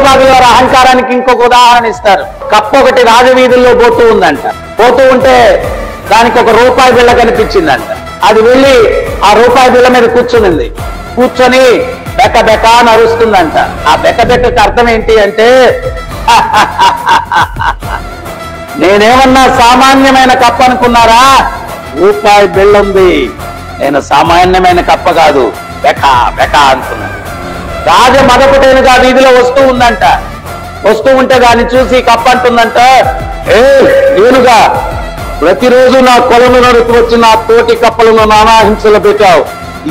ప్రభుపాదుల వారి అహంకారానికి ఇంకొక ఉదాహరణ ఇస్తారు. కప్ప ఒకటి రాజవీధుల్లో పోతూ ఉందంట. పోతూ ఉంటే దానికి ఒక రూపాయి బిళ్ళ కనిపించిందంట. అది వెళ్ళి ఆ రూపాయి బిళ్ళ మీద కూర్చునింది. కూర్చొని బెక్క బెక్క అని అరుస్తుందంట. ఆ బెక్క బెక్కకి అర్థం ఏంటి అంటే, నేనేమన్నా సామాన్యమైన కప్ప అనుకున్నారా? రూపాయి బిళ్ళ ఉంది, నేను సామాన్యమైన కప్ప కాదు, బెక బెక అనుకున్నాను. రాజ మదపుటేనుగా వీధిలో వస్తూ ఉందంట. వస్తూ ఉంటే దాన్ని చూసి కప్ప అంటుందంట, ఏనుగా ప్రతిరోజు నా కొలను నడుపు వచ్చి నా తోటి కప్పలను నానా హింసలు పెట్టావు.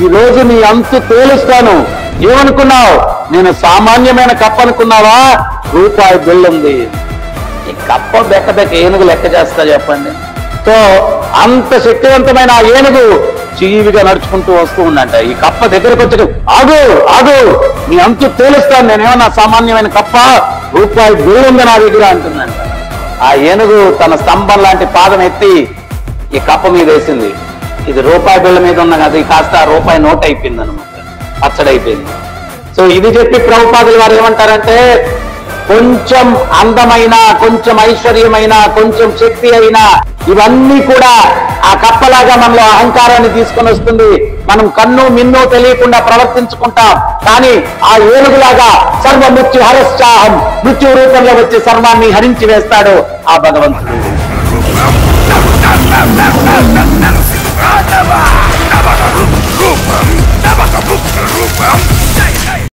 ఈ రోజు నీ అంతు తేలుస్తాను. ఏమనుకున్నావు? నేను సామాన్యమైన కప్ప అనుకున్నావా? రూపాయి బిళ్ళుంది. ఈ కప్ప బెక్క బెక్క ఏనుగు లెక్క చేస్తా చెప్పండి. సో అంత శక్తివంతమైన ఆ ఏనుగు చీవిగా నడుచుకుంటూ వస్తూ ఉందంట. ఈ కప్ప దగ్గరకు వచ్చి, ఆగు ఆగు, నీ అంతు తేలుస్తాను, నేనేమన్నా సామాన్యమైన కప్ప, రూపాయి బిళ్ళుంది నా దగ్గర అంటుందంట. ఆ ఏనుగు తన స్తంభం లాంటి పాదం ఎత్తి ఈ కప్ప మీద వేసింది. ఇది రూపాయి బిళ్ళ మీద ఉన్న అది కాస్త రూపాయి నోట్ అయిపోయింది అనమాట, పచ్చడైపోయింది. సో ఇది చెప్పి ప్రభుపాదుల వారు ఏమంటారంటే, కొంచెం అందమైన, కొంచెం ఐశ్వర్యమైన, కొంచెం శక్తి అయినా ఇవన్నీ కూడా ఆ కప్పలాగా మనలో అహంకారాన్ని తీసుకొని వస్తుంది. మనం కన్ను మిన్ను తెలియకుండా ప్రవర్తించుకుంటాం. కానీ ఆ ఏనుగులాగా సర్వ మృత్యు హరశ్చాహం, మృత్యు రూపంలో వచ్చి సర్వాన్ని హరించి వేస్తాడు ఆ భగవంతుడు.